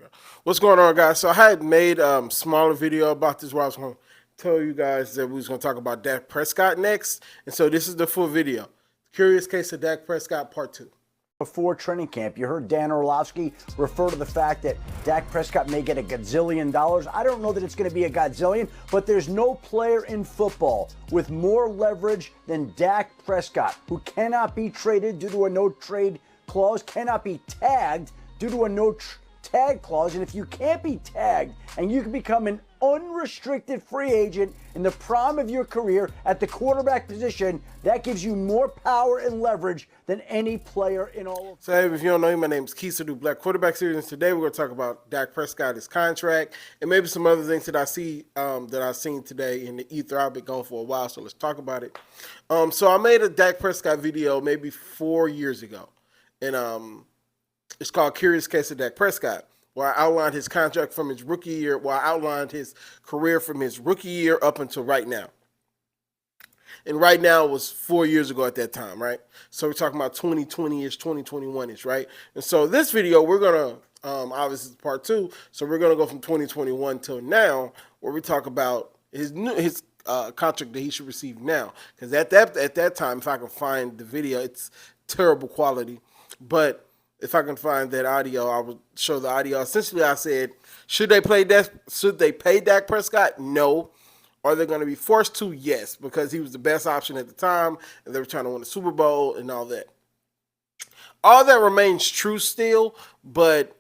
go. What's going on, guys? So I had made smaller video about this where I was going to tell you guys that we was going to talk about Dak Prescott next. And so this is the full video. Curious Case of Dak Prescott Part 2. Before training camp, you heard Dan Orlovsky refer to the fact that Dak Prescott may get $1 gazillion. I don't know that it's going to be a godzillion, but there's no player in football with more leverage than Dak Prescott, who cannot be traded due to a no-trade clause, cannot be tagged due to a no-tag clause. And if you can't be tagged and you can become an unrestricted free agent in the prime of your career at the quarterback position, that gives you more power and leverage than any player in all of. So hey, if you don't know me, my name is Keith do Black Quarterback Series, and today we're going to talk about Dak Prescott, his contract, and maybe some other things that I see that I've seen today in the ether. I've been going for a while, so let's talk about it. So I made a Dak Prescott video maybe 4 years ago, and it's called Curious Case of Dak Prescott, where I outlined his contract from his rookie year, where I outlined his career from his rookie year up until right now. And right now was 4 years ago at that time, right? So we're talking about 2020-ish, 2021-ish, right? And so this video, we're going to, obviously it's part 2, so we're going to go from 2021 till now, where we talk about his contract that he should receive now. Because at that time, if I can find the video, it's terrible quality. But if I can find that audio, I will show the audio. Essentially, I said, should they pay Dak Prescott? No. Are they going to be forced to? Yes, because he was the best option at the time, and they were trying to win the Super Bowl and all that. All that remains true still, but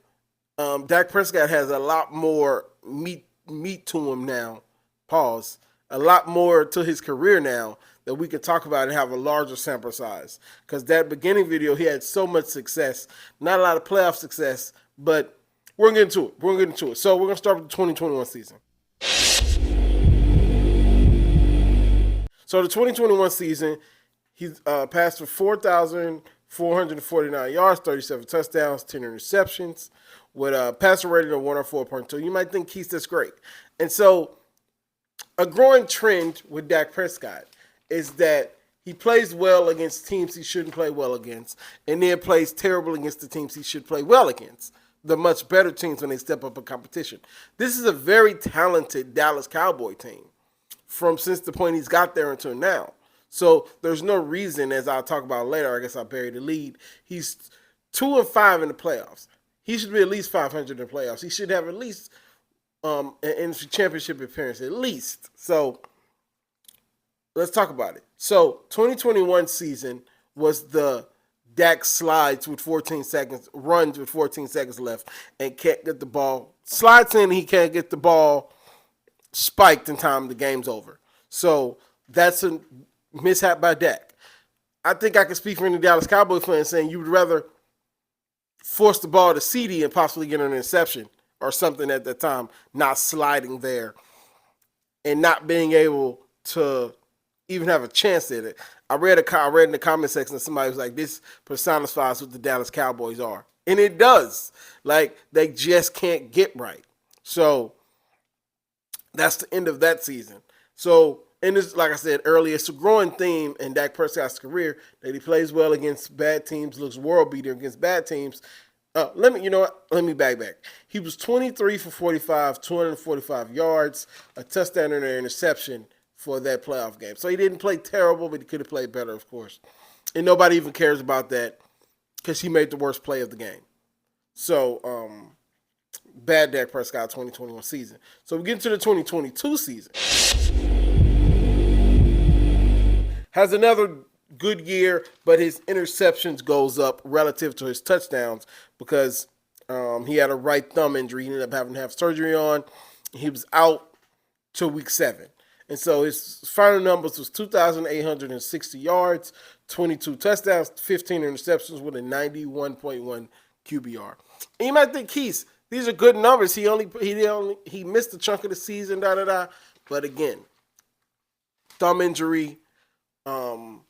Dak Prescott has a lot more meat to him now. Pause. A lot more to his career now that we can talk about and have a larger sample size. Because that beginning video, he had so much success. Not a lot of playoff success, but we're going to get into it. So we're going to start with the 2021 season. So the 2021 season, he passed for 4,449 yards, 37 touchdowns, 10 interceptions, with a passer rating of 104.2. You might think, Keith, that's great. And so a growing trend with Dak Prescott is that he plays well against teams he shouldn't play well against, and then plays terrible against the teams he should play well against, the much better teams when they step up in competition. This is a very talented Dallas Cowboy team from since the point he's got there until now. So there's no reason, as I'll talk about later, I guess I'll bury the lead, he's 2-5 in the playoffs. He should be at least 500 in the playoffs. He should have at least an NFC championship appearance, at least. So let's talk about it. So 2021 season was the Dak slides with 14 seconds, runs with 14 seconds left, and can't get the ball. Slides in, he can't get the ball spiked in time, the game's over. So that's a mishap by Dak. I think I can speak for any Dallas Cowboy fans saying you would rather force the ball to CD and possibly get an interception or something at that time, not sliding there and not being able to even have a chance at it. I read in the comment section that somebody was like, this personifies what the Dallas Cowboys are. And it does. Like, they just can't get right. So that's the end of that season. So, and this, like I said earlier, it's a growing theme in Dak Prescott's career that he plays well against bad teams, looks world beater against bad teams. Let me back. He was 23 for 45, 245 yards, a touchdown and an interception for that playoff game. So he didn't play terrible, but he could have played better, of course. And nobody even cares about that because he made the worst play of the game. So, bad Dak Prescott 2021 season. So we get into the 2022 season. Has another good year, but his interceptions goes up relative to his touchdowns because he had a right thumb injury. He ended up having to have surgery on. He was out till week 7. And so his final numbers was 2,860 yards, 22 touchdowns, 15 interceptions with a 91.1 QBR. And you might think, Keith, these are good numbers. He missed a chunk of the season, But again, thumb injury,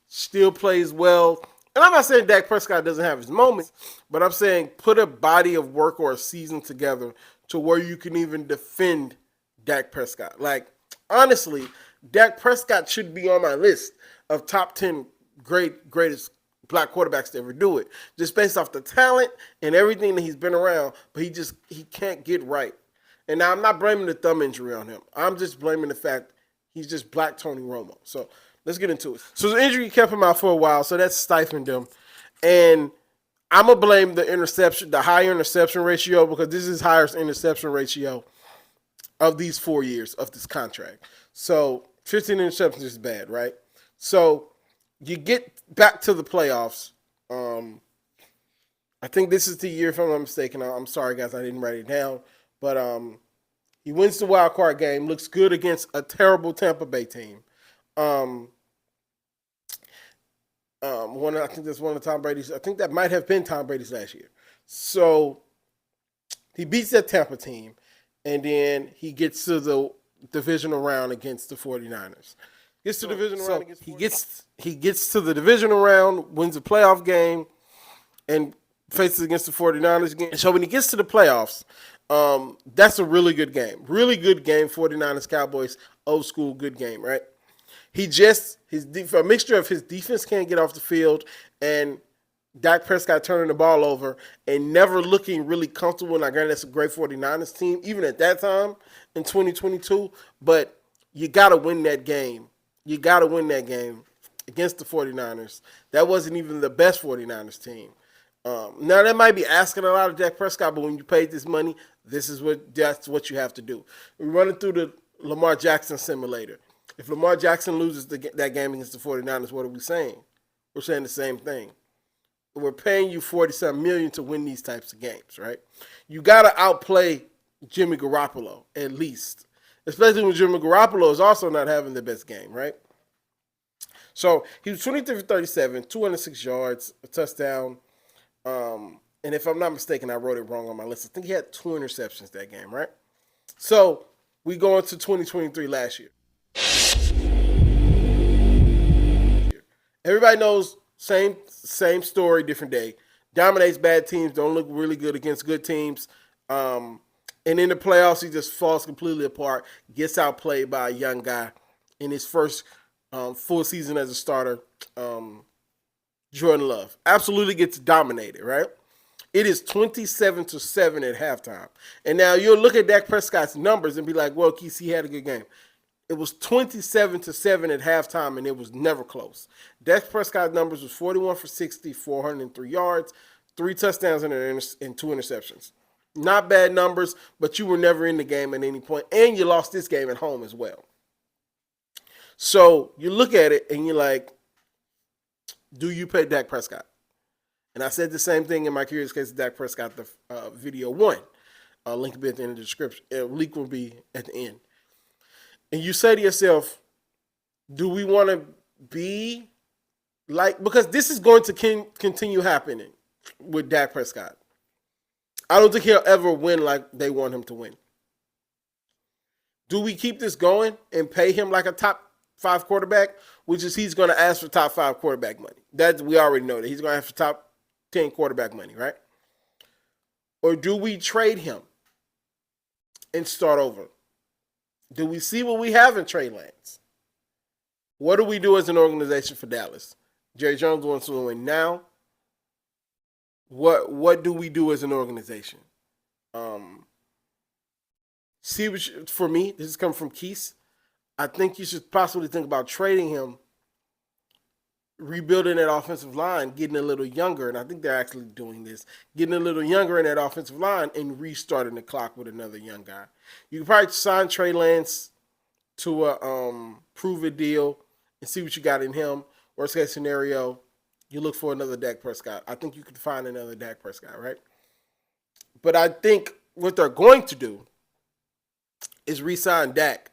still plays well. And I'm not saying Dak Prescott doesn't have his moments, but I'm saying put a body of work or a season together to where you can even defend Dak Prescott. Like, honestly, Dak Prescott should be on my list of top 10 greatest black quarterbacks to ever do it, just based off the talent and everything that he's been around. But he can't get right. And now I'm not blaming the thumb injury on him. I'm just blaming the fact he's just black Tony Romo. So let's get into it. So the injury kept him out for a while, so that's stifling him. And I'm going to blame the high interception ratio, because this is his highest interception ratio of these 4 years of this contract. So 15 interceptions is bad, right? So you get back to the playoffs. I think this is the year, if I'm not mistaken. I'm sorry, guys, I didn't write it down. But he wins the wild card game, looks good against a terrible Tampa Bay team. I think that's one of Tom Brady's. I think that might have been Tom Brady's last year. So he beats that Tampa team, and then he gets to the divisional round against the 49ers. He gets to the divisional round, wins a playoff game, and faces against the 49ers again. So when he gets to the playoffs, that's a really good game. Really good game, 49ers Cowboys, old school good game, right? A mixture of his defense can't get off the field and Dak Prescott turning the ball over and never looking really comfortable. And I granted that's a great 49ers team, even at that time in 2022. But you got to win that game. You got to win that game against the 49ers. That wasn't even the best 49ers team. Now, that might be asking a lot of Dak Prescott, but when you paid this money, that's what you have to do. We're running through the Lamar Jackson simulator. If Lamar Jackson loses that game against the 49ers, what are we saying? We're saying the same thing. We're paying you $47 million to win these types of games, right? You got to outplay Jimmy Garoppolo, at least. Especially when Jimmy Garoppolo is also not having the best game, right? So he was 23 for 37, 206 yards, a touchdown. And if I'm not mistaken, I wrote it wrong on my list. I think he had 2 interceptions that game, right? So we go into 2023 last year. Everybody knows same story, different day. Dominates bad teams, don't look really good against good teams. And in the playoffs, he just falls completely apart, gets outplayed by a young guy in his first full season as a starter. Jordan Love absolutely gets dominated, right? It is 27-7 at halftime. And now you'll look at Dak Prescott's numbers and be like, well, Keith, he had a good game. It was 27-7 at halftime, and it was never close. Dak Prescott's numbers was 41 for 60, 403 yards, 3 touchdowns and 2 interceptions. Not bad numbers, but you were never in the game at any point, and you lost this game at home as well. So you look at it, and you're like, do you pay Dak Prescott? And I said the same thing in my Curious Case of Dak Prescott, the video 1. Link will be at the end of the description. Link will be at the end. And you say to yourself, do we want to be like, because this is going to continue happening with Dak Prescott. I don't think he'll ever win like they want him to win. Do we keep this going and pay him like a top 5 quarterback, which is he's going to ask for top 5 quarterback money? We already know that he's going to ask for top 10 quarterback money, right? Or do we trade him and start over? Do we see what we have in Trey Lance? What do we do as an organization for Dallas? Jerry Jones wants to win now. What do we do as an organization? For me, this is coming from Keith. I think you should possibly think about trading him, rebuilding that offensive line, getting a little younger, and I think they're actually doing this, getting a little younger in that offensive line and restarting the clock with another young guy. You can probably sign Trey Lance to a prove-it deal and see what you got in him. Worst case scenario, you look for another Dak Prescott. I think you could find another Dak Prescott, right? But I think what they're going to do is re-sign Dak.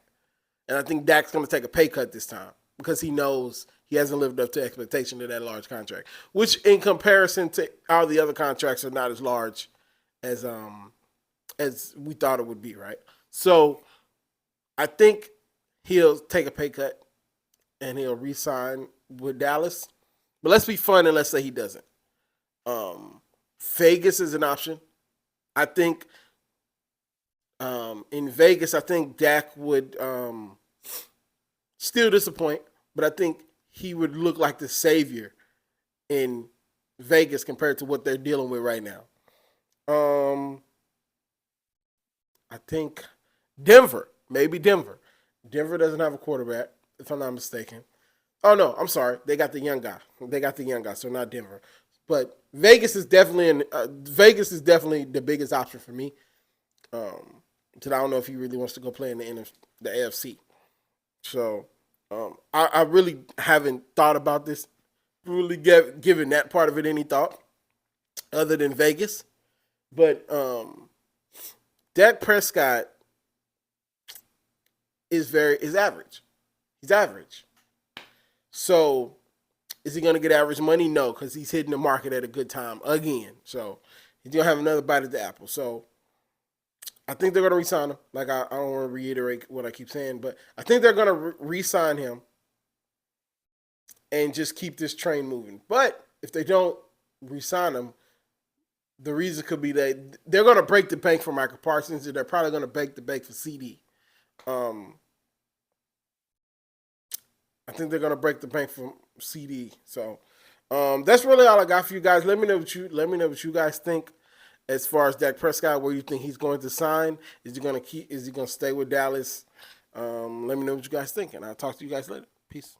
And I think Dak's going to take a pay cut this time because he knows he hasn't lived up to expectation of that large contract, which in comparison to all the other contracts are not as large as we thought it would be, right? So I think he'll take a pay cut and he'll re-sign with Dallas. But let's be fun and let's say he doesn't. Vegas is an option. I think in Vegas, I think Dak would still disappoint, but I think he would look like the savior in Vegas compared to what they're dealing with right now. I think Denver, maybe Denver. Denver doesn't have a quarterback, if I'm not mistaken. Oh no, I'm sorry. They got the young guy. So not Denver. But Vegas is definitely the biggest option for me. Because I don't know if he really wants to go play in the AFC. So I really haven't thought about this, really given that part of it any thought, other than Vegas. But Dak Prescott is average. He's average. So is he going to get average money? No, because he's hitting the market at a good time again. So he's going to have another bite at the apple. So I think they're going to re-sign him. Like, I don't want to reiterate what I keep saying, but I think they're going to re-sign him and just keep this train moving. But if they don't re-sign him, the reason could be that they're going to break the bank for Michael Parsons, and they're probably going to break the bank for CD. I think they're going to break the bank for CD. So that's really all I got for you guys. Let me know what you guys think as far as Dak Prescott. Where you think he's going to sign? Is he going to stay with Dallas? Let me know what you guys think, and I'll talk to you guys later. Peace.